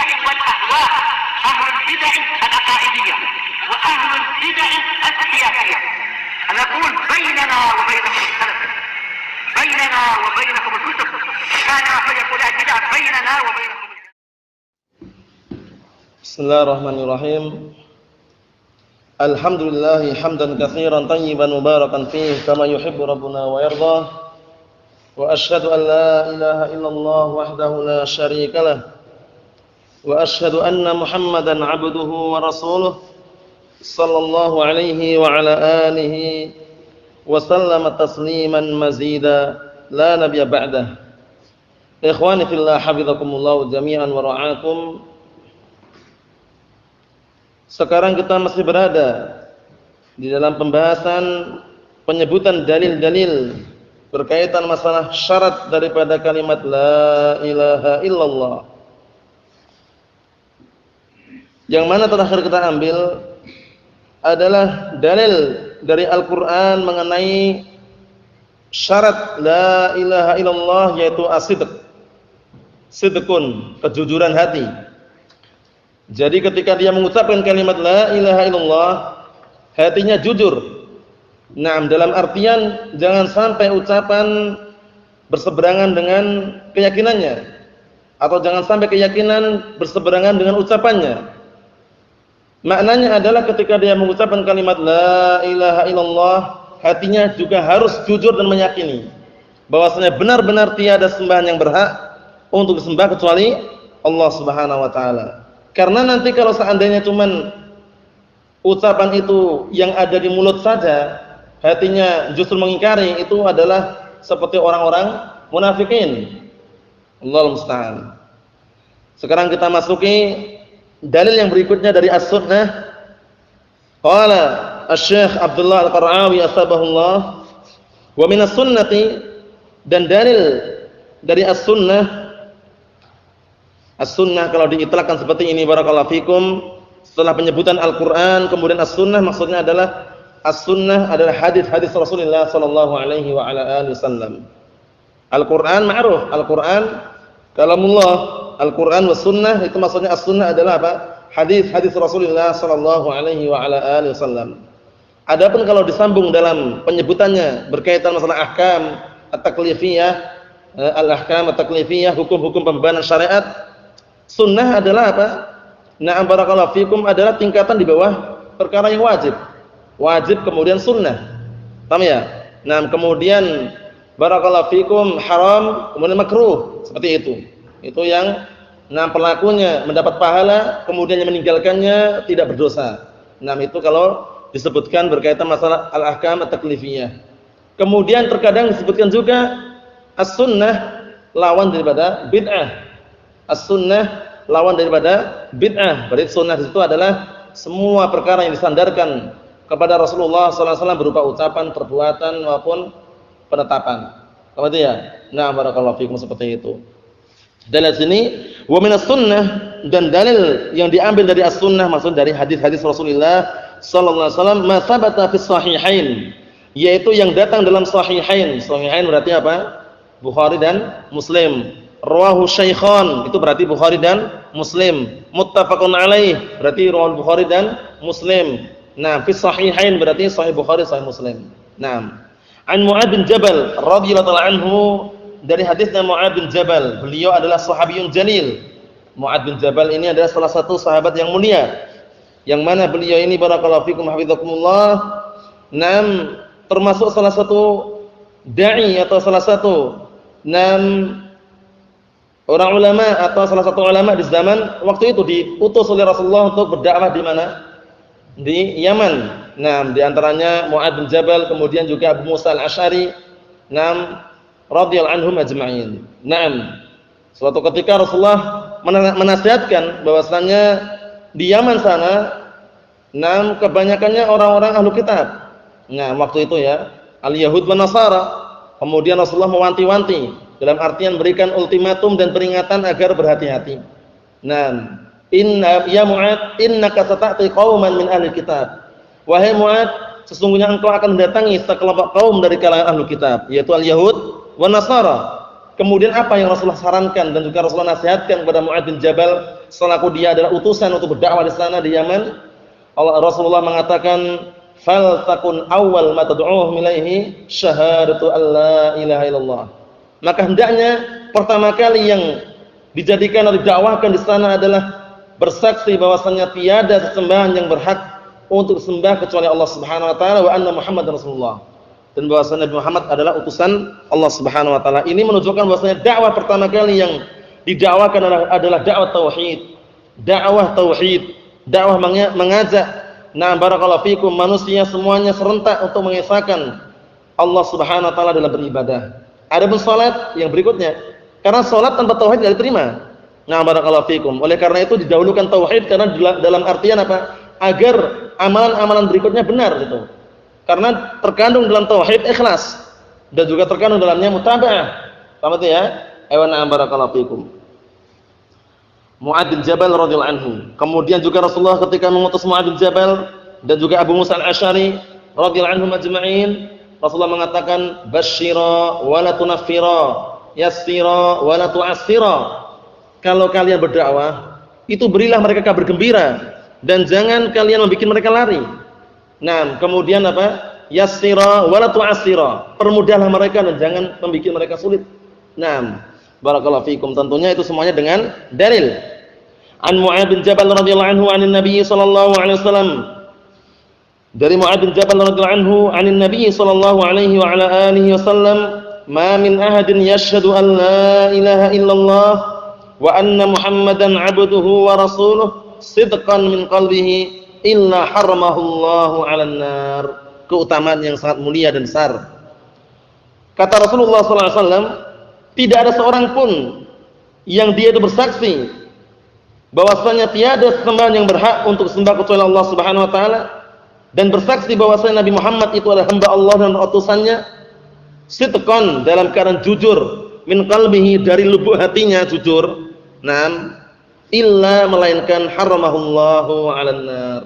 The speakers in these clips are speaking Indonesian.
البدع والأهواء، أهل البدع العقائدية وأهل البدع السياسية. نقول بيننا وبينكم السلف، بيننا وبينكم الكتب، كان فيقول البدع بيننا وبينكم. Bismillahirrahmanirrahim. Alhamdulillah hamdan katsiran tayyiban mubarakan fihi kama yuhibbu rabbuna wa yarda. Wa asyhadu an la ilaha illallah wahdahu la syarika lah. Wa asyhadu anna Muhammadan 'abduhu wa rasuluh sallallahu alaihi wa ala alihi wa sallama tasliman mazida la nabiyya ba'dah. Ikhwani fillah hafizakumullah jami'an wa ra'akum. Sekarang kita masih berada di dalam pembahasan penyebutan dalil-dalil berkaitan masalah syarat daripada kalimat la ilaha illallah. Yang mana terakhir kita ambil adalah dalil dari Al-Qur'an mengenai syarat la ilaha illallah, yaitu as-sidq. Sidqun, kejujuran hati. Jadi ketika dia mengucapkan kalimat la ilaha illallah, hatinya jujur. Nah, dalam artian jangan sampai ucapan berseberangan dengan keyakinannya, atau jangan sampai keyakinan berseberangan dengan ucapannya. Maknanya adalah ketika dia mengucapkan kalimat la ilaha illallah, hatinya juga harus jujur dan meyakini bahwasanya benar-benar tiada sembahan yang berhak untuk disembah kecuali Allah Subhanahu wa taala. Karena nanti kalau seandainya cuman ucapan itu yang ada di mulut saja, hatinya justru mengingkari, itu adalah seperti orang-orang munafikin. Allahu musta'an. Sekarang kita masuki dalil yang berikutnya dari As-Sunnah. Qala Asy-Syaikh Abdullah Al-Qara'awi asbahullah, wa min as-sunnati, dan dalil dari As-Sunnah. As-Sunnah kalau diitlaqkan seperti ini barakallahu fikum, setelah penyebutan Al-Qur'an kemudian As-Sunnah, maksudnya adalah As-Sunnah adalah hadis-hadis Rasulullah sallallahu alaihi wa ala alihi wasallam. Al-Qur'an ma'ruf, Al-Qur'an kalamullah, Al-Qur'an was sunnah, itu maksudnya As-Sunnah adalah apa? Hadis-hadis Rasulullah sallallahu alaihi wa ala alihi wasallam. Adapun kalau disambung dalam penyebutannya berkaitan masalah ahkam at-taklifiyah, al-ahkam at-taklifiyah, hukum-hukum pembebanan syariat, sunnah adalah apa? Na'am barakallahu fikum, adalah tingkatan di bawah perkara yang wajib. Wajib kemudian sunnah. Paham ya? Nah, kemudian barakallahu fikum haram, kemudian makruh, seperti itu. Itu yang pelakunya mendapat pahala, kemudian yang meninggalkannya tidak berdosa. Nah, itu kalau disebutkan berkaitan masalah al-ahkam at-taklifiyah. Kemudian terkadang disebutkan juga as-sunnah lawan daripada bid'ah. As-sunnah lawan daripada bid'ah. Berarti sunnah di situ adalah semua perkara yang disandarkan kepada Rasulullah sallallahu alaihi wasallam berupa ucapan, perbuatan maupun penetapan. Kemudian ya. Nah, barakallahu fikum, seperti itu. Dalil sini wa minas sunnah, dan dalil yang diambil dari as-sunnah maksud dari hadis-hadis Rasulullah sallallahu alaihi wasallam ma sabata fis sahihain, yaitu yang datang dalam sahihain. Sahihain berarti apa? Bukhari dan Muslim. Rawahu syaikhan, itu berarti Bukhari dan Muslim. Muttafaqun alaih, berarti rawahu Bukhari dan Muslim. Nah, fi sahihain berarti sahih Bukhari, sahih Muslim. Nah, an Mu'adz bin Jabal radhiyallahu anhu, dari hadisnya Mu'adz bin Jabal, beliau adalah sahabiyun jalil. Mu'adz bin Jabal ini adalah salah satu sahabat yang mulia, yang mana beliau ini barakallahu fikum hafizakumullah, termasuk salah satu dai atau salah satu orang ulama atau salah satu ulama di zaman waktu itu diutus oleh Rasulullah untuk berdakwah di mana? Di Yaman. Nah, di antaranya Mu'adz bin Jabal, kemudian juga Abu Musa al-Asy'ari, radhiyallahu anhum ajma'in. Naam. Suatu ketika Rasulullah menasihatkan bahwasanya di Yaman sana kebanyakannya orang-orang ahlu kitab. Nah, waktu itu ya, al-Yahud wa Nasara. Kemudian Rasulullah mewanti-wanti, dalam artian berikan ultimatum dan peringatan agar berhati-hati. Nah, ya Mu'adz, innaka sata'ti qauman min ahli kitab. Wahai Mu'adz, sesungguhnya engkau akan mendatangi sekelompok kaum dari kalangan ahli kitab, yaitu al-Yahud wa Nasara. Kemudian apa yang Rasulullah sarankan dan juga Rasulullah nasihatkan kepada Mu'adz bin Jabal selaku dia adalah utusan untuk berdakwah di sana di Yaman. Rasulullah mengatakan, "Fal takun awwal ma tad'uuhum ilaihi syahadatu alla ilaha illallah." Maka hendaknya pertama kali yang dijadikan atau didakwahkan di sana adalah bersaksi bahwasanya tiada sesembahan yang berhak untuk disembah kecuali Allah Subhanahu wa taala wa anna Muhammadar Rasulullah. Dan bahwasanya Nabi Muhammad adalah utusan Allah Subhanahu wa taala. Ini menunjukkan bahwasanya dakwah pertama kali yang didakwakan adalah dakwah tauhid. Dakwah tauhid, dakwah mengajak barakallahu fikum manusia semuanya serentak untuk mengesahkan Allah Subhanahu wa taala dalam beribadah. Adapun salat yang berikutnya, karena salat tanpa tauhid tidak diterima. Barakallahu fikum. Oleh karena itu didahulukan tauhid karena dalam artian apa? Agar amalan-amalan berikutnya benar gitu. Karena terkandung dalam tauhid ikhlas dan juga terkandung dalamnya mutaba'ah. Paham itu ya? Barakallahu fikum. Mu'adz bin Jabal radhiyallahu anhu. Kemudian juga Rasulullah ketika mengutus Mu'adz bin Jabal dan juga Abu Musa al-Asy'ari radhiyallahu anhum ajma'in, Rasulullah mengatakan, "Basyira wa la tunaffira, yassira wa la tu'assira." Kalau kalian berdakwah, itu berilah mereka kabar gembira dan jangan kalian membuat mereka lari. Kemudian apa? Yassira wa la tu'assira. Permudahlah mereka dan jangan membuat mereka sulit. Barakallahu fikum. Tentunya itu semuanya dengan dalil. An Mu'adz bin Jabal radhiyallahu anhu 'anil Nabi sallallahu alaihi wasallam. Dari Mu'adz bin Jabal radhiyallahu anhu 'anil Nabi sallallahu alaihi wa ala alihi wasallam, "Ma min ahadin yashhadu an la ilaha illallah wa anna Muhammadan 'abduhu wa rasuluhu sidqan min qalbihi illa haramahullahu 'alan nar." Keutamaan yang sangat mulia dan besar. Kata Rasulullah sallallahu alaihi wasallam, tidak ada seorang pun yang dia itu bersaksi bahwasanya tiada sembahan yang berhak untuk disembah kecuali Allah Subhanahu wa taala dan bersaksi bahwasanya Nabi Muhammad itu adalah hamba Allah dan utusannya, sidqan dalam keadaan jujur, min qalbihi dari lubuk hatinya jujur, illa melainkan haramahullahu 'alan nar.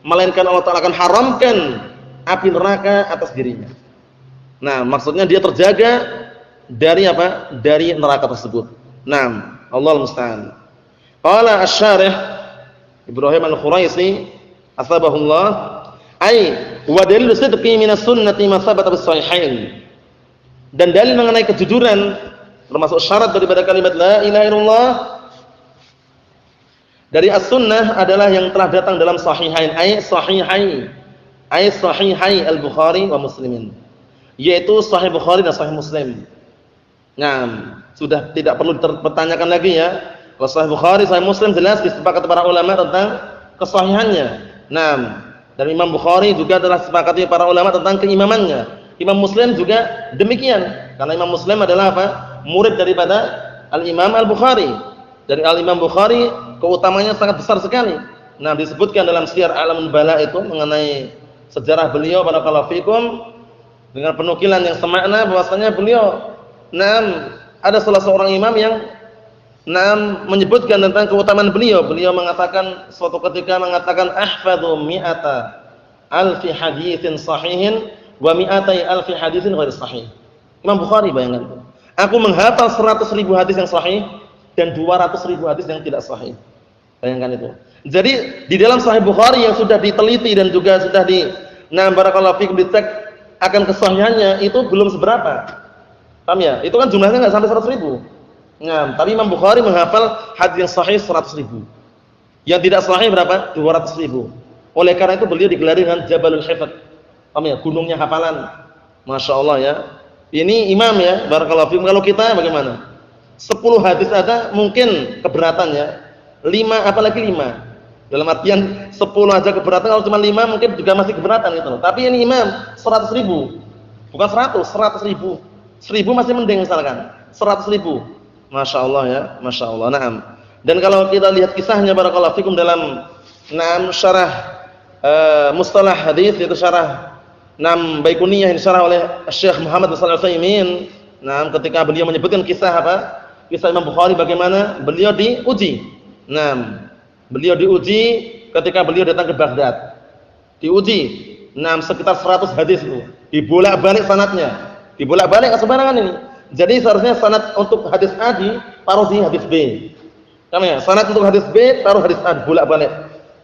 Melainkan Allah Taala akan haramkan api neraka atas dirinya. Maksudnya dia terjaga dari apa? Dari neraka tersebut. Allahu musta'an. Qala asy-syarih Ibrahim al-Khuraisi asbahullah ai wa dalil sidqi minas sunnati ma sabata bis sahihain. Dan dalil mengenai kejujuran termasuk syarat daripada kalimat la ilaha illallah dari as-sunnah adalah yang telah datang dalam sahihain, sahihai al-Bukhari wa Muslimin, yaitu sahih Bukhari dan sahih Muslim. Sudah tidak perlu dipertanyakan lagi ya. Kalau sahih Bukhari, sahih Muslim jelas disepakati para ulama tentang kesahihannya. Dan Imam Bukhari juga telah disepakati para ulama tentang keimamannya. Imam Muslim juga demikian. Karena Imam Muslim adalah apa? Murid daripada Al-Imam Al-Bukhari. Dari Al-Imam Bukhari keutamanya sangat besar sekali. Disebutkan dalam Syiar A'lamun Bala itu mengenai sejarah beliau barakallahu fikum dengan penukilan yang semakna bahwasanya beliau ada salah seorang imam yang menyebutkan tentang keutamaan beliau. Beliau mengatakan suatu ketika mengatakan ahfadzu mi'ata alfi haditsin sahihin wa mi'atai alfi haditsin ghair sahih. Imam Bukhari bayangkan. Aku menghafal 100.000 hadis yang sahih dan 200.000 hadis yang tidak sahih. Bayangkan itu. Jadi di dalam Sahih Bukhari yang sudah diteliti dan juga sudah barakallahu fikum dicek akan kesahihannya itu belum seberapa. Paham ya? Itu kan jumlahnya enggak sampai 100.000. Tapi Imam Bukhari menghafal hadis yang sahih 100.000. Yang tidak sahih berapa? 200.000. Oleh karena itu beliau digelari dengan Jabalul Hifdz. Paham ya? Gunungnya hafalan. Masya Allah ya. Ini imam ya, barakallahu fikum. Kalau kita bagaimana? 10 hadis ada mungkin keberatan ya. 5 apalagi 5. Dalam artian 10 aja keberatan, kalau cuma 5 mungkin juga masih keberatan gitu loh. Tapi ini imam 100.000. Bukan 100.000. 1.000 masih mending misalkan. 100.000. Masya Allah ya, Masya Allah. Dan kalau kita lihat kisahnya barakallahu fikum dalam syarah mustalah hadis, yaitu syarah Baiquniyah yang disyarah oleh Syekh Muhammad bin Shalih Al-Utsaimin. Ketika beliau menyebutkan kisah apa? Kisah Imam Bukhari bagaimana beliau diuji. Beliau diuji ketika beliau datang ke Baghdad. Diuji sekitar 100 hadis itu. Dibolak-balik sanadnya. Dibolak-balik sembarangan ini. Jadi seharusnya sanad untuk hadis A taruh di hadis B. Paham ya? Sanad untuk hadis B taruh hadis A, bolak-balik.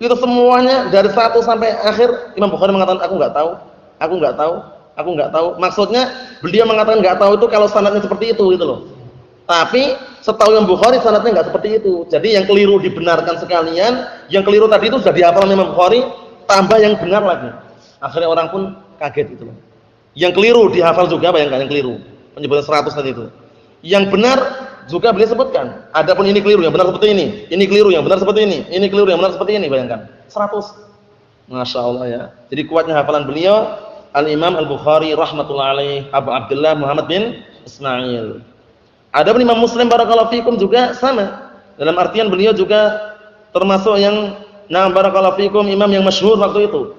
Itu semuanya dari satu sampai akhir Imam Bukhari mengatakan aku enggak tahu, aku enggak tahu, aku enggak tahu. Maksudnya beliau mengatakan enggak tahu itu kalau sanadnya seperti itu gitu loh. Tapi setahu Imam Bukhari sanadnya enggak seperti itu. Jadi yang keliru dibenarkan sekalian, yang keliru tadi itu sudah dihafal Imam Bukhari, tambah yang benar lagi. Akhirnya orang pun kaget gitu loh. Yang keliru dihafal juga, bayangkan yang keliru. Penyebutan 100 tadi itu. Yang benar juga beliau sebutkan. Adapun ini keliru, yang benar seperti ini keliru, yang benar seperti ini keliru, yang benar seperti ini, bayangkan. 100. Masya Allah ya. Jadi kuatnya hafalan beliau Al-Imam Al-Bukhari rahmatullahi alaih, Abu Abdullah Muhammad bin Ismail. Adapun Imam Muslim barakallahu fikum juga sama. Dalam artian beliau juga termasuk yang barakallahu fikum imam yang masyhur waktu itu.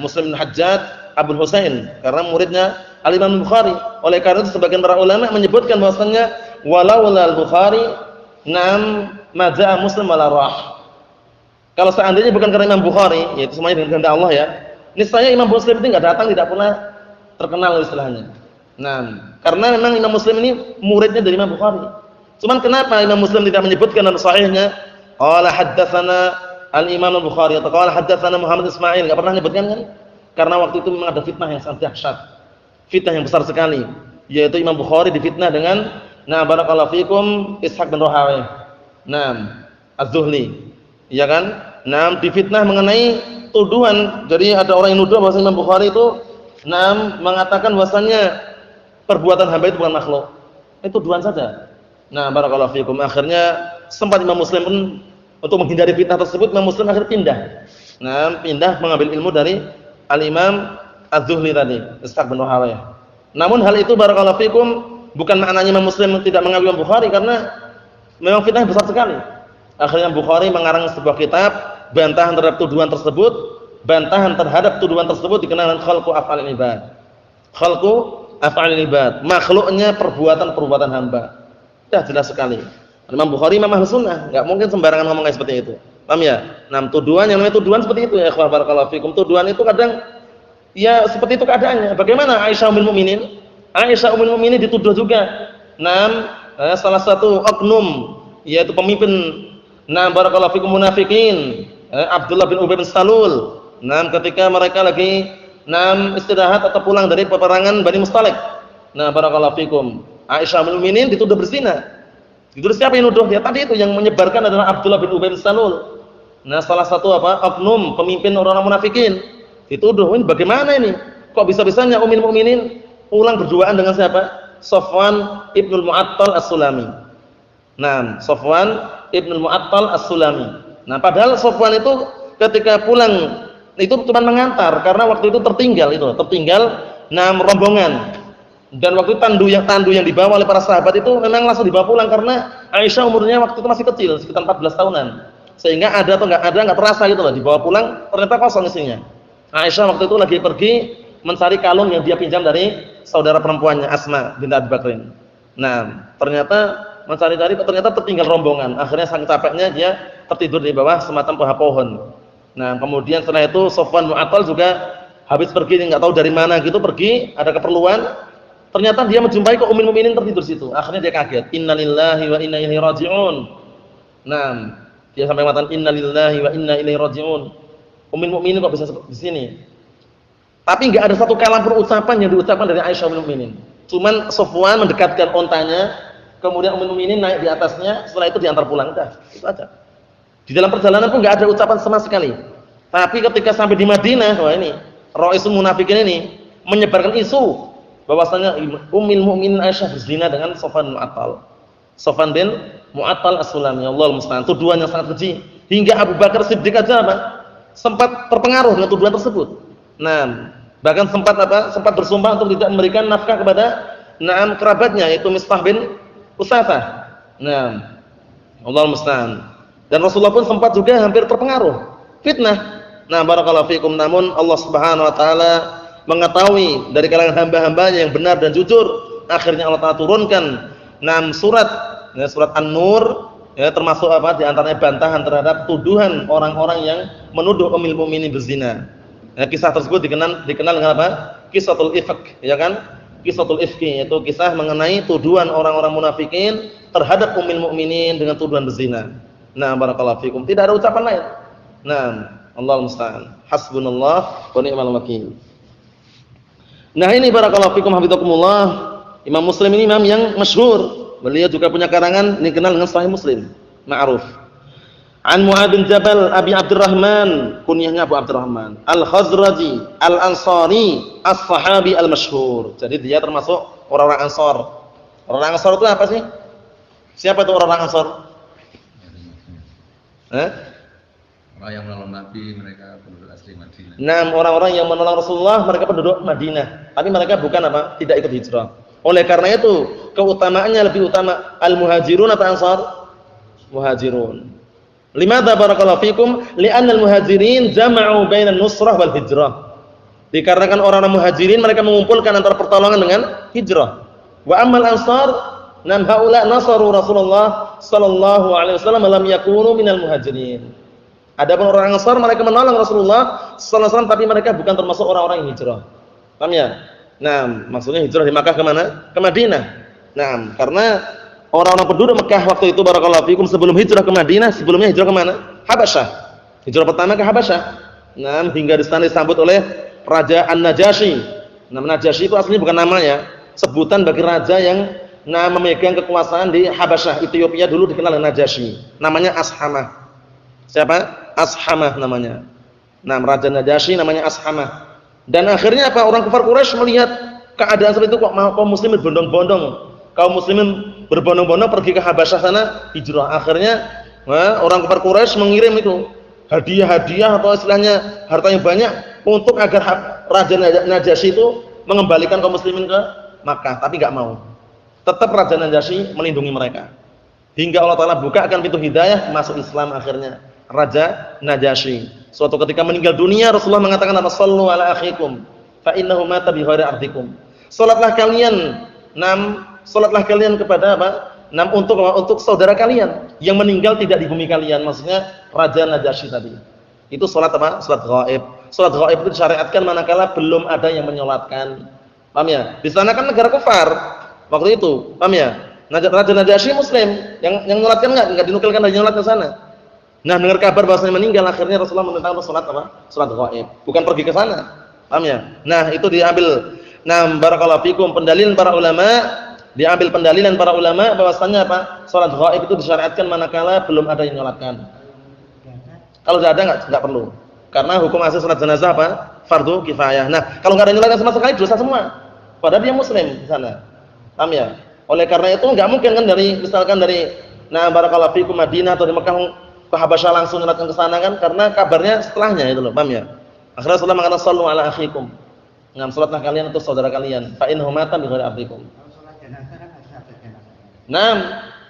Muslim bin Hajjaj Abul Husain, karena muridnya Al-Imam Bukhari. Oleh karena itu sebagian para ulama menyebutkan bahwasanya walau al-Bukhari ma ja'a Muslim wala rah. Kalau seandainya bukan karena Imam Bukhari, yaitu semuanya dengan kehendak Allah ya, niscaya Imam Muslim itu enggak datang, tidak pernah terkenal istilahnya. Karena memang Imam Muslim ini muridnya dari Imam Bukhari. Cuman kenapa Imam Muslim tidak menyebutkan dalam sahihnya qala haddatsana Al-Imam Al-Bukhari atau qala haddatsana Muhammad Ismail, enggak pernah menyebutkan kan? Karena waktu itu memang ada fitnah yang sangat dahsyat. Fitnah yang besar sekali, yaitu Imam Bukhari difitnah dengan barakallahu fikum Ishaq bin Rahawayh. Az-Zuhli. Iya kan? Difitnah mengenai tuduhan. Jadi ada orang yang nuduh bahwa Imam Bukhari itu mengatakan bahwasanya perbuatan hamba itu bukan makhluk. Itu tuduhan saja. Barakallahu fikum. Akhirnya sempat Imam Muslim pun untuk menghindari fitnah tersebut, Imam Muslim akhirnya pindah. Pindah mengambil ilmu dari Al-Imam Az-Zuhli tadi, Ishaq bin Rahawayh. Namun hal itu barakallahu fikum bukan maknanya Imam Muslim tidak mengambil Imam Bukhari, karena memang fitnah besar sekali. Akhirnya Bukhari mengarang sebuah kitab bantahan terhadap tuduhan tersebut, dikenal dengan khalqu af'alil ibad. Khalqu af'alil ibad, makhluknya perbuatan hamba. Jelas sekali. Imam Bukhari Imam Ahlus Sunnah, enggak mungkin sembarangan ngomong kayak seperti itu. Paham ya? Tuduhan yang namanya tuduhan seperti itu ya ikhwah barakallahu fikum. Tuduhan itu kadang ya seperti itu keadaannya. Bagaimana Aisyah ummul mukminin? Aisyah ummul mukminin dituduh juga. Salah satu oknum yaitu pemimpin barakallahu fikum munafikin, Abdullah bin Ubay bin Salul. Ketika mereka lagi istirahat atau pulang dari peperangan Bani Mustalik. Barakallahu fikum. Aisyah ummul mukminin dituduh berzina. Dituduh siapa yang nuduh? Ya tadi itu yang menyebarkan adalah Abdullah bin Ubay bin Salul. Salah satu oknum pemimpin orang-orang munafikin dituduh. Ini bagaimana ini? Kok bisa-bisanya ummul mukminin pulang berduaan dengan siapa? Safwan ibnul Mu'attal As-Sulami. Safwan ibnul Mu'attal As-Sulami. Padahal Safwan itu ketika pulang itu cuma mengantar karena waktu itu tertinggal rombongan. Dan waktu itu tandu yang dibawa oleh para sahabat itu memang langsung dibawa pulang karena Aisyah umurnya waktu itu masih kecil, sekitar 14 tahunan. Sehingga ada atau enggak terasa gitu loh, dibawa pulang ternyata kosong isinya. Aisyah waktu itu lagi pergi mencari kalung yang dia pinjam dari saudara perempuannya Asma binti Abi Bakrin. Ternyata mencari-cari ternyata tertinggal rombongan. Akhirnya saking capeknya dia tertidur di bawah semacam pohon. Kemudian setelah itu Safwan Mu'attal juga habis pergi enggak tahu dari mana gitu, pergi ada keperluan. Ternyata dia menjumpai kok ummul mukminin tertidur situ. Akhirnya dia kaget. Innalillahi wa inna ilaihi raji'un. Dia sampai mengatakan innalillahi wa inna ilaihi raji'un. Ummul mukminin kok bisa di sini? Tapi enggak ada satu kalam pun ucapan yang diucapkan dari Aisyah ummul mukminin. Cuman Safwan mendekatkan ontanya, kemudian ummul mukminin naik di atasnya, setelah itu diantar pulang. Udah, itu aja. Di dalam perjalanan pun enggak ada ucapan sama sekali. Tapi ketika sampai di Madinah, wah ini Ra'isul Munafikin ini menyebarkan isu bahwasanya ummul mukminin Aisyah berzina dengan Safwan Mu'attal. Safwan bin Mu'attal As-Sulami. Allahul musta'an. Tuduhan yang sangat keji. Hingga Abu Bakar Siddiq aja sempat terpengaruh dengan tuduhan tersebut. Bahkan sempat bersumpah untuk tidak memberikan nafkah kepada kerabatnya yaitu Mistah bin Usafah. Allahul musta'an. Dan Rasulullah pun sempat juga hampir terpengaruh fitnah. Barakallahu fikum. Namun Allah Subhanahu wa taala mengetahui dari kalangan hamba-hambanya yang benar dan jujur, akhirnya Allah Ta'ala turunkan surat An-Nur ya, termasuk di antaranya bantahan terhadap tuduhan orang-orang yang menuduh ummul mukminin berzina. Kisah tersebut dikenal dengan apa? Kisahul Ifk, ya kan? Qissatul ifki, yaitu kisah mengenai tuduhan orang-orang munafikin terhadap ummul mukminin dengan tuduhan berzina. Nah, barakallahu fikum. Tidak ada ucapan lain. Nah, Allahu musta'an. Hasbunallah wa ni'mal wakil. Nah, ini barakallahu fikum hafizakumullah. Imam Muslim ini imam yang masyhur. Beliau juga punya karangan dikenal dengan Sahih Muslim, ma'ruf. An Mu'adz bin Jabal Abi Abdurrahman, kunyahnya Abu Abdurrahman, Al-Khazraji, Al-Ansari, As-Sahabi al-Masyhur. Jadi dia termasuk orang-orang Ansar. Orang Ansar itu apa sih? Siapa itu orang Ansar? Orang yang menolong Nabi, mereka penduduk asli Madinah. Nah, orang-orang yang menolong Rasulullah, mereka penduduk Madinah. Tapi mereka bukan apa? Tidak ikut hijrah. Oleh karena itu, keutamaannya lebih utama al-muhajirun atau Ansar? Muhajirun. Limadza barakallahu fikum? Li'anna al-muhajirin jama'u bainan nusrah wal hijrah. Dikarenakan orang-orang muhajirin mereka mengumpulkan antara pertolongan dengan hijrah. Wa ammal ansar nam haula nasaru Rasulullah sallallahu alaihi wasallam lam yakunu minal muhajirin. Adapun orang Ansar mereka menolong Rasulullah sallallahu alaihi wasallam tapi mereka bukan termasuk orang-orang yang hijrah. Paham ya? Nah, maksudnya hijrah di Makkah ke mana? Ke Madinah. Nah, karena orang-orang penduduk Mekah waktu itu barakallahu fikum sebelum hijrah ke Madinah, sebelumnya hijrah ke mana? Habasyah. Hijrah pertama ke Habasyah. Nah, hingga di sana disambut oleh Raja An-Najasyi. Nama Najasyi itu aslinya bukan namanya, sebutan bagi raja yang memegang kekuasaan di Habasyah, Ethiopia dulu dikenal dengan Najasyi. Namanya Ashamah. Siapa? Ashamah namanya. Nah, Raja Najasyi namanya Ashamah. Dan akhirnya apa? Orang kafir Quraisy melihat keadaan seperti itu kok kaum muslimin berbondong-bondong. Kaum muslimin berbondong-bondong pergi ke Habasyah sana hijrah. Akhirnya orang kafir Quraisy mengirim itu hadiah-hadiah atau istilahnya harta yang banyak untuk agar Raja Najasyi itu mengembalikan kaum muslimin ke Makkah, tapi enggak mau. Tetap Raja Najasyi melindungi mereka. Hingga Allah Taala bukakan pintu hidayah masuk Islam akhirnya Raja Najasyi. Suatu ketika meninggal dunia Rasulullah mengatakan apa? Shallu ala akhikum fa innahu mata bi ghairi ardikum. Salatlah kalian, salatlah kalian kepada apa? Untuk saudara kalian yang meninggal tidak di bumi kalian. Maksudnya Raja Najasyi tadi. Itu salat apa? Salat ghaib. Salat ghaib itu disyariatkan manakala belum ada yang menyolatkan. Paham ya? Di sana kan negara kafir waktu itu. Paham ya? Raja Najasyi muslim, yang nyolatkan enggak dinukilkan dari nyolat ke sana. Nah, dengar kabar bahwasanya meninggal, akhirnya Rasulullah menentang salat apa? Salat ghaib. Bukan pergi ke sana. Paham ya? Nah, itu diambil. Nah, barakallahu fikum, pendalilan para ulama, diambil pendalilan para ulama bahwasanya apa? Salat ghaib itu disyariatkan manakala belum ada yang nyolatkan. Kalau sudah ada enggak perlu. Karena hukum asal salat jenazah apa? Fardu kifayah. Nah, kalau enggak ada yang nyolatkan sama sekali dosa semua. Padahal dia muslim di sana. Paham ya? Oleh karena itu enggak mungkin kan misalkan dari barakallahu fikum Madinah atau di Mekah ke Habasyah langsung nyolatkan ke sana kan, karena kabarnya setelahnya itu loh, paham ya? Akhirnya Rasulullah mengatakan sallu ala akhikum. Salatlah kalian untuk saudara kalian. Fa innahu mata bi ghairi ardikum. Salat jenazah kan harus ada jenazah.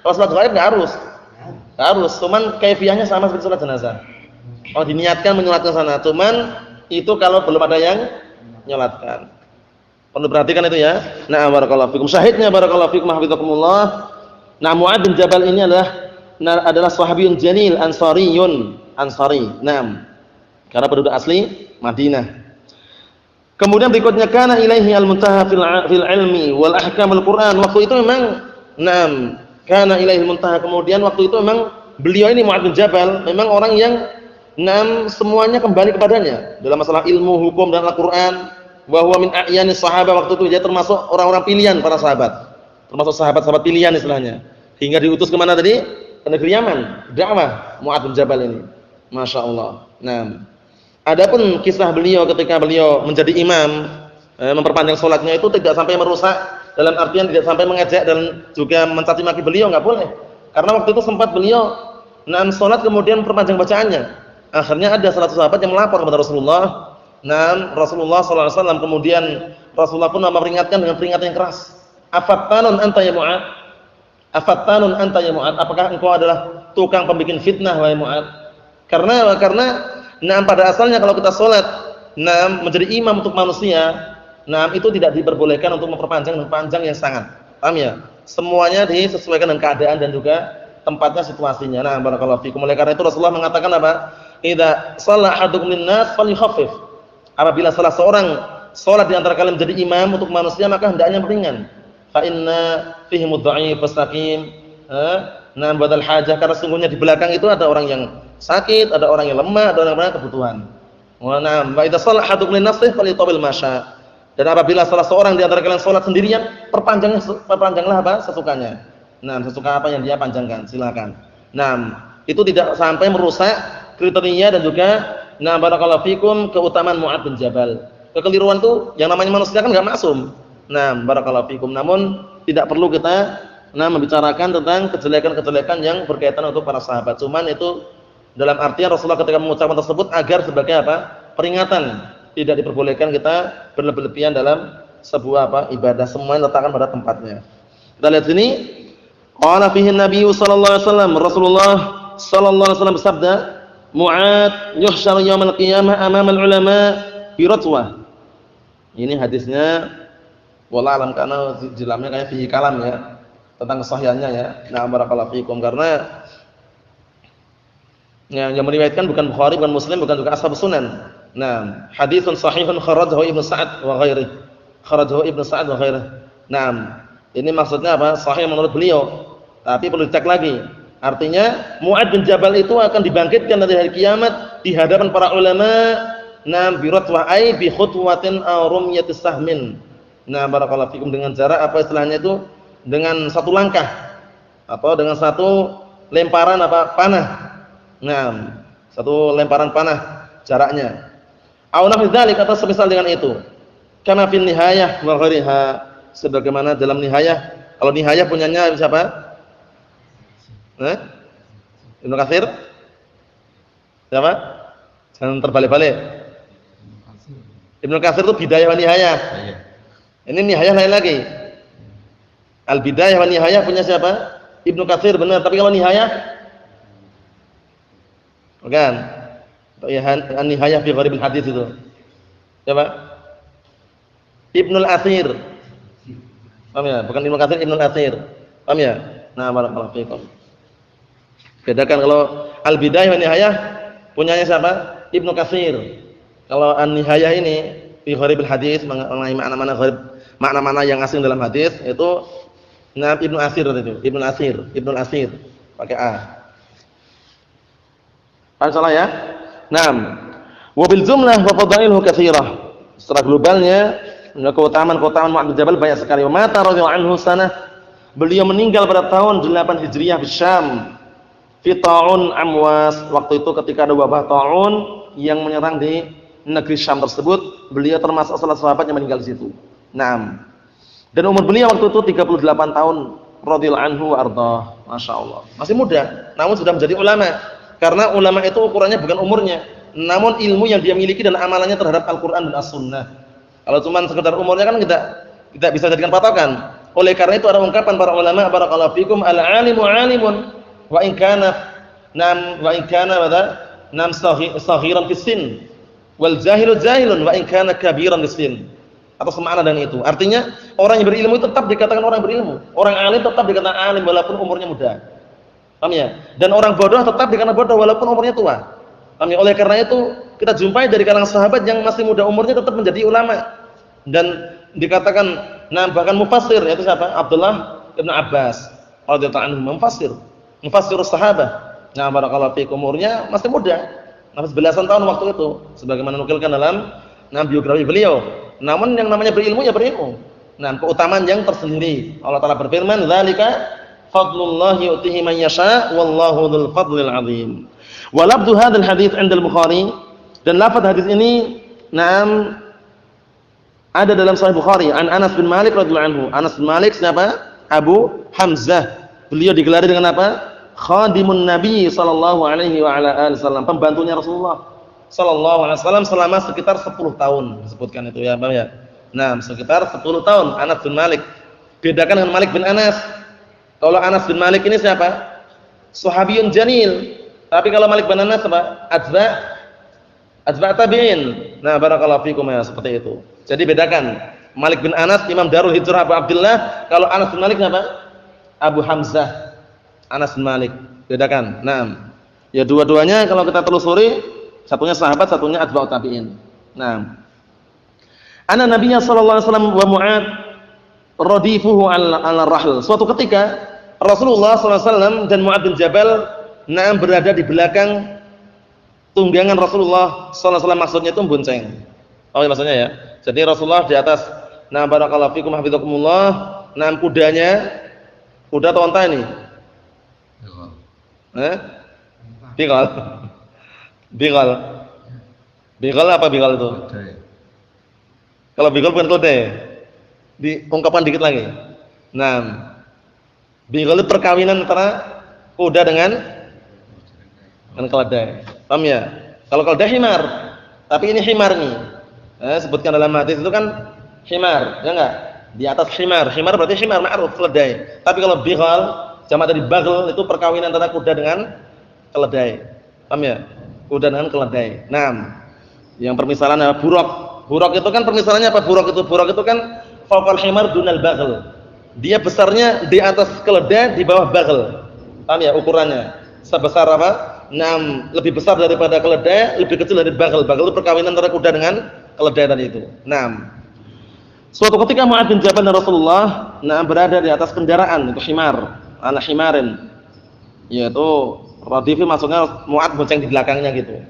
Kalau salat ghaib enggak harus. Enggak harus, cuman kaifiyahnya sama seperti salat jenazah. Kalau diniatkan menyolatkan sana, cuman itu kalau belum ada yang nyolatkan. Perlu perhatikan itu ya. Barakallahu fikum. Syahidnya barakallahu fikum hafizakumullah. Mu'adz bin Jabal ini adalah sahabiyun jalil ansari. Karena penduduk asli Madinah. Kemudian berikutnya kana ilaihi al-muntaha fil ilmi wal ahkam al-Qur'an. Waktu itu memang kana ilaihi al-muntaha. Kemudian waktu itu memang beliau ini Mu'adz bin Jabal memang orang yang semuanya kembali kepadanya dalam masalah ilmu, hukum dan Al-Qur'an. Wa huwa min a'yanis sahabat, waktu itu dia termasuk orang-orang pilihan para sahabat. Termasuk sahabat-sahabat pilihan istilahnya. Hingga diutus ke mana tadi? Ke negeri Yaman, dakwah Mu'adz bin Jabal ini. Masya Allah. Adapun kisah beliau ketika beliau menjadi imam, memperpanjang sholatnya itu tidak sampai merusak, dalam artian tidak sampai mengejek dan juga mencaci maki beliau, nggak boleh. Karena waktu itu sempat beliau sholat kemudian perpanjang bacaannya. Akhirnya ada salah satu sahabat yang melapor kepada Rasulullah. Rasulullah SAW kemudian Rasulullah pun memperingatkan dengan peringatan yang keras. Afattanun anta ya Mu'adz? Afattanun anta ya Mu'adz? Apakah engkau adalah tukang pembikin fitnah wahai Mu'adz? Karena pada asalnya kalau kita sholat menjadi imam untuk manusia, itu tidak diperbolehkan untuk memperpanjang dengan panjang yang sangat. Paham ya? Semuanya disesuaikan dengan keadaan dan juga tempatnya, situasinya. Barakallahu fikum. Oleh karena itu Rasulullah mengatakan apa? Idza shalla ahadukum lin-nas falyukhaffif. Apabila salah seorang salat di antara kalian menjadi imam untuk manusia maka hendaknya ringan. Fa inna fihi mudha'if fastaqim. Nah, badal hajah, karena sungguhnya di belakang itu ada orang yang sakit, ada orang yang lemah, ada orang yang kebutuhan. Wa na'am, wa idza shalla ahadukum li-nafsihi falyatabil masya. Dan apabila salah seorang di antara kalian salat sendirian, perpanjanglah apa? Sesukanya. Nah, sesuka apa yang dia panjangkan, silakan. Nah, itu tidak sampai merusak kriteria dan juga barakallahu fikum keutamaan Mu'adz bin Jabal. Kekeliruan itu yang namanya manusia kan enggak maksum. Nah, barakallahu fikum. Namun tidak perlu kita membicarakan tentang kejelekan-kejelekan yang berkaitan untuk para sahabat. Cuman itu dalam artian Rasulullah ketika mengucapkan tersebut agar sebagai apa? Peringatan. Tidak diperbolehkan kita berlebihan dalam sebuah ibadah, semuanya letakkan pada tempatnya. Kita lihat sini, qala fihi Nabi sallallahu alaihi wasallam, Rasulullah sallallahu alaihi wasallam bersabda, Mu'adz yuhsyar yaumil qiyamah amama al-ulama bi ratwah. Ini hadisnya wallahu alam, karena jelamnya kayak fihi kalam ya, tentang kesahihannya ya. Nah, barakallahu fikum, karena yang meriwayatkan bukan Bukhari, bukan Muslim, bukan juga Ashabus Sunan. Nah, haditsun sahihun kharajahu Ibnu Sa'ad wa ghairihi. Kharajahu Ibnu Sa'ad wa ghairihi. Nah, ini maksudnya apa? Sahih menurut beliau. Tapi perlu dicek lagi. Artinya Mu'adz bin Jabal itu akan dibangkitkan nanti hari kiamat di hadapan para ulama, bi ratwah ay bi khutwatin aw rumyatis sahmin. Nah, barakallahu fikum, dengan jarak apa istilahnya itu? Dengan satu langkah atau dengan satu lemparan panah. Nah, satu lemparan panah jaraknya. Au nahwi dzalik, atau semisal dengan itu. Kama fil nihayah wa ghairiha, sebagaimana dalam nihayah. Kalau nihayah punyanya siapa? Ibnu Katsir? Siapa? Jangan terbalik-balik. Ibnu Katsir itu bidayah wa nihayah. Ini nihayah lain lagi. Al-bidayah wa nihayah punya siapa? Ibnu Katsir, benar. Tapi kalau nihayah bukan. An-nihayah fi gharib al-hadits itu. Siapa? Ibnul Athir. Paham ya? Bukan Ibnu Katsir, Ibnul Athir. Paham ya? Nah, barakallahu fikum. Bedakan, kalau al-bidayah wa nihayah punyanya siapa? Ibnu Katsir. Kalau an-nihayah ini fi gharib al-hadits, mengenai makna-makna gharib, makna-makna yang asing dalam hadis, itu Ibnu Athir itu. Ibnul Athir, Ibnul Athir pakai A. Paham salah ya? Naam. Wa bil jumlah wa fadailuhu katsirah. Secara globalnya keutamaan-keutamaan Mu'adz bin Jabal banyak sekali. Mata radhiyallahu anhu sanah, beliau meninggal pada tahun 8 Hijriah di Syam. Fi ta'un Amwas, waktu itu ketika ada wabah ta'un yang menyerang di negeri Syam tersebut, beliau termasuk salah sahabat yang meninggal di situ. Naam. Dan umur beliau waktu itu 38 tahun radhiyallahu anhu wa ardhah. Masyaallah. Masih muda, namun sudah menjadi ulama. Karena ulama itu ukurannya bukan umurnya, namun ilmu yang dia miliki dan amalannya terhadap Al-Qur'an dan As-Sunnah. Kalau cuma sekedar umurnya kan tidak bisa jadikan patokan. Oleh karena itu ada ungkapan para ulama, barakallahu fikum, al-alimu 'alimun wa in kana saghiran fis sin wal jahilu jahilun wa in kana kabiran fis sin. Atau semakna dengan itu. Artinya orang yang berilmu itu tetap dikatakan orang berilmu. Orang alim tetap dikatakan alim walaupun umurnya muda. Paham ya? Dan orang bodoh tetap dikatakan bodoh walaupun umurnya tua. Paham ya? Oleh karena itu kita jumpai dari kalangan sahabat yang masih muda umurnya tetap menjadi ulama dan dikatakan bahkan mufassir, yaitu siapa? Abdullah bin Abbas radhiyallahu anhu, mufassirus sahabah. Nah, barakallahu fiikum, umurnya masih muda, masih belasan tahun waktu itu, sebagaimana nukilkan dalam biografi beliau. Namun yang namanya berilmu ya berilmu. Nah, keutamaan yang tersendiri. Allah Taala berfirman, "Dzalika fadlullah yu'tihi man yasha wallahu dzul fadlil 'adzim." Wa lafdhu hadzal hadits 'inda al-Bukhari, dan lafaz hadis ini ada dalam Sahih Bukhari, an Anas bin Malik radhiyallahu anhu. Anas bin Malik siapa? Abu Hamzah. Beliau digelari dengan apa? Khadimun Nabi sallallahu alaihi wa ala alihi wasallam, pembantunya Rasulullah sallallahu alaihi wasallam selama sekitar 10 tahun disebutkan itu ya, Bang ya. Nah, sekitar 10 tahun Anas bin Malik. Bedakan dengan Malik bin Anas. Kalau Anas bin Malik ini siapa? Sahabiyun jalil. Tapi kalau Malik bin Anas apa? Atba' tabi'in. Nah, barakallahu fikum ya, seperti itu. Jadi bedakan. Malik bin Anas Imam Darul Hijrah Abu Abdullah, kalau Anas bin Malik siapa? Abu Hamzah. Anas bin Malik. Bedakan. Nah, ya dua-duanya kalau kita telusuri, satunya sahabat, satunya atba'ut tabi'in. Nah, Anna Nabiyya sallallahu alaihi wasallam wa Mu'ad radifuhu al-rahl. Suatu ketika Rasulullah sallallahu alaihi wasallam dan Mu'ad bin Jabal berada di belakang tunggangan Rasulullah sallallahu alaihi wasallam, maksudnya itu bonceng. Oh ya maksudnya ya. Jadi Rasulullah di atas, barakallahu fikum hafizakumullah, kudanya, kuda atau onta ini? Bigal. Bigal. Bigal apa bigal itu? Kalau bigal bukan keledai. Diungkapkan dikit lagi. Bigal itu perkawinan antara kuda dengan keledai. Paham ya? Kalau keledai himar, tapi ini himar nih. Sebutkan dalam hadis itu kan himar, ya enggak? Di atas himar. Himar berarti himar ma'ruf, keledai. Tapi kalau bigal, jamak dari bagel, itu perkawinan antara kuda dengan keledai. Paham ya? Kuda dengan keledai. Yang permisalan adalah buruk. Buruk itu kan permisalannya apa? Buruk itu kan fawqal himar dunal bagel. Dia besarnya di atas keledai, di bawah bagel. Paham ya ukurannya? Sebesar apa? Lebih besar daripada keledai, lebih kecil dari bagel. Bagel itu perkawinan antara kuda dengan keledai tadi itu. Suatu ketika Mu'ad bin Jabal dan Rasulullah berada di atas kendaraan itu himar, ala himarin. Yaitu radifi maksudnya Mu'ad bonceng di belakangnya gitu.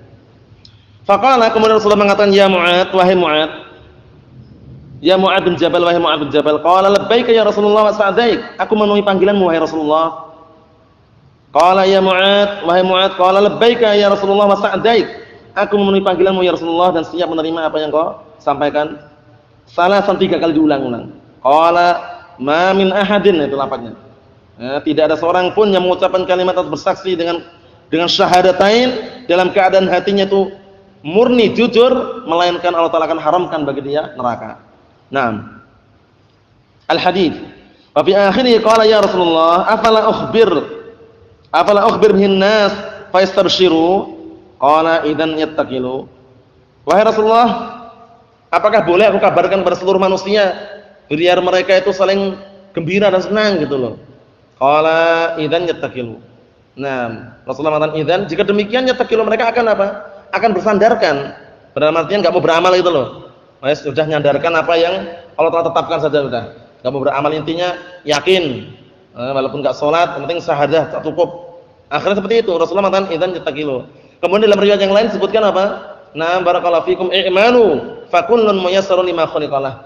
Faqala, kemudian Rasulullah mengatakan, "Ya Mu'ad, wahai Mu'ad." Ya Mu'ad bin Jabal, wahai Mu'ad bin Jabal. Qala labbaika ya Rasulullah wa sa'daik. Aku memenuhi panggilanmu wahai Rasulullah. Qala ya Mu'ad, wahai Mu'ad. Qala labbaika ya Rasulullah wa sa'daik. Aku memenuhi panggilanmu ya Rasulullah dan siap menerima apa yang kau sampaikan. Salasan 3 kali diulang-ulang. Qala ma min ahadin, itu lafaznya. Tidak ada seorang pun yang mengucapkan kalimat atau bersaksi dengan syahadatain dalam keadaan hatinya itu murni jujur, melainkan Allah Ta'ala akan haramkan bagi dia neraka. Al-hadits. Wa fi akhirih qala ya Rasulullah afala ukhbir bihin nas fa yastabshiru. Qala idzan yattaqilu. Wahai Rasulullah, apakah boleh aku kabarkan kepada seluruh manusia biar mereka itu saling gembira dan senang gitu loh. Qala idzan yattaqilu. Rasulullah mengatakan idzan, jika demikian yattaqilu, mereka akan apa? Akan bersandarkan. Dalam artian enggak mau beramal itu loh. Sudah nyandarkan apa yang Allah telah tetapkan saja sudah. Enggak mau beramal, intinya yakin. Walaupun enggak salat, yang penting syahadah tak cukup. Akhirnya seperti itu. Rasulullah mengatakan idzan yattaqilu. Kemudian dalam riwayat yang lain disebutkan apa? Barakallahu fikum i'malu fakullun muyassarun lima khuliqalah.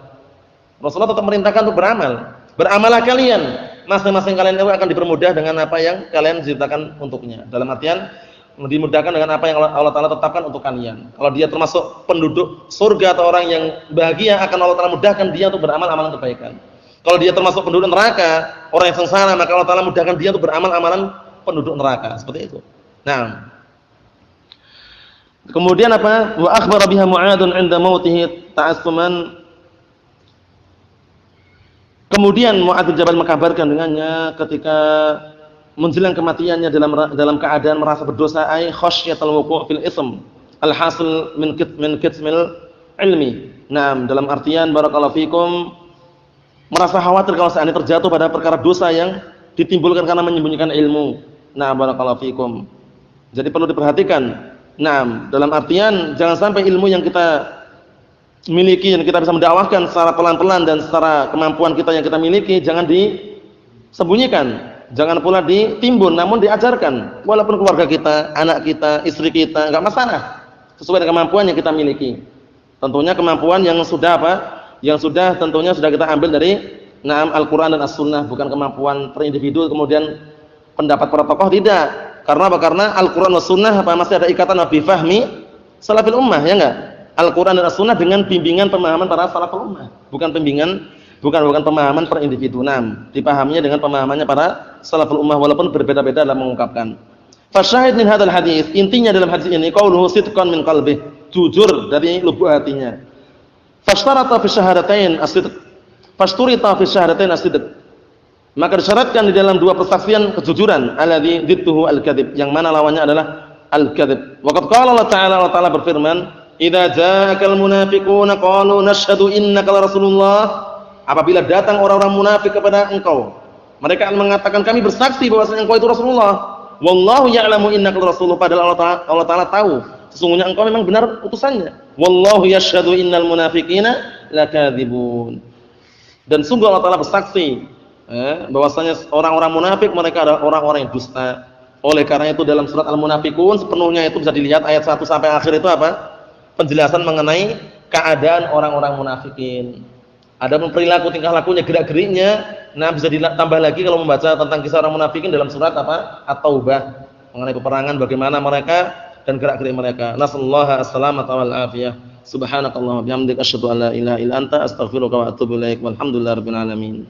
Rasulullah tetap merintahkan untuk beramal. Beramalah kalian, masing-masing kalian itu akan dipermudah dengan apa yang kalian ciptakan untuknya. Dalam artian dimudahkan dengan apa yang Allah Ta'ala tetapkan untuk kalian. Kalau dia termasuk penduduk surga atau orang yang bahagia, akan Allah Ta'ala mudahkan dia untuk beramal amalan kebaikan. Kalau dia termasuk penduduk neraka, orang yang sengsara, maka Allah Ta'ala mudahkan dia untuk beramal amalan penduduk neraka. Seperti itu. Kemudian apa? Wa akhbara biha Mu'adun 'inda mautihi ta'assuman. Kemudian Mu'ad bin Jabal mengkabarkan dengannya ketika menjelang kematiannya dalam keadaan merasa berdosa, ai khasyatal wuqu' fil ism al-hasil min kitmil ilmi. Dalam artian barakallahu fikum, merasa khawatir kalau seandainya terjatuh pada perkara dosa yang ditimbulkan karena menyembunyikan ilmu. Barakallahu fikum. Jadi perlu diperhatikan. Dalam artian jangan sampai ilmu yang kita miliki dan kita bisa mendakwahkan secara pelan-pelan dan secara kemampuan kita yang kita miliki jangan disembunyikan, jangan pula ditimbun, namun diajarkan. Walaupun keluarga kita, anak kita, istri kita, enggak masalah. Sesuai dengan kemampuan yang kita miliki. Tentunya kemampuan yang sudah tentunya sudah kita ambil dari Al-Qur'an dan As-Sunnah, bukan kemampuan per individu kemudian pendapat para tokoh, tidak. Karena apa? Karena Al-Qur'an dan Sunnah masih ada ikatan bi fahmi salafil ummah, ya enggak? Al-Qur'an dan As-Sunnah dengan bimbingan pemahaman para salaful ummah, bukan pemahaman per individu. Dipahaminya dengan pemahamannya para salaful ummah walaupun berbeda-beda dalam mengungkapkan. Fasyahid min hadzal hadis, intinya dalam hadis ini qauluhu sidqan min qalbih, jujur dari lubuk hatinya. Fashtarata fi syahadatain as-sidq. Fashturita fi syahadatain as-sidq. Maka disyaratkan di dalam dua persaksian kejujuran, alladzi didduhu al-kadzib, yang mana lawannya adalah al-kadzib. Waqad qala Allah Ta'ala berfirman, "Idza ja'akal munafiquna qalu nashhadu innaka la rasulullah." Apabila datang orang-orang munafik kepada engkau, mereka akan mengatakan kami bersaksi bahwasanya engkau itu Rasulullah. Wallahu ya'lamu innaka la rasulullah, padahal Allah Ta'ala tahu sesungguhnya engkau memang benar utusannya. Wallahu yashhadu innal munafiqina lakadzibun. Dan sungguh Allah Ta'ala bersaksi bahwasanya orang-orang munafik mereka adalah orang-orang yang dusta. Oleh karena itu dalam surat Al-Munafiqun sepenuhnya itu bisa dilihat ayat 1 sampai akhir itu apa? Penjelasan mengenai keadaan orang-orang munafikin. Ada perilaku tingkah lakunya, gerak-geriknya. Nah, bisa ditambah lagi kalau membaca tentang kisah orang munafikin dalam surat apa? At-Taubah. Mengenai peperangan bagaimana mereka dan gerak-gerik mereka. Nasallahu as-salamata wal afiyah. Subhanakallahumma bihamdika asyhadu an la ilaha illa anta astaghfiruka wa atubu ilaik. Walhamdulillahirabbil alamin.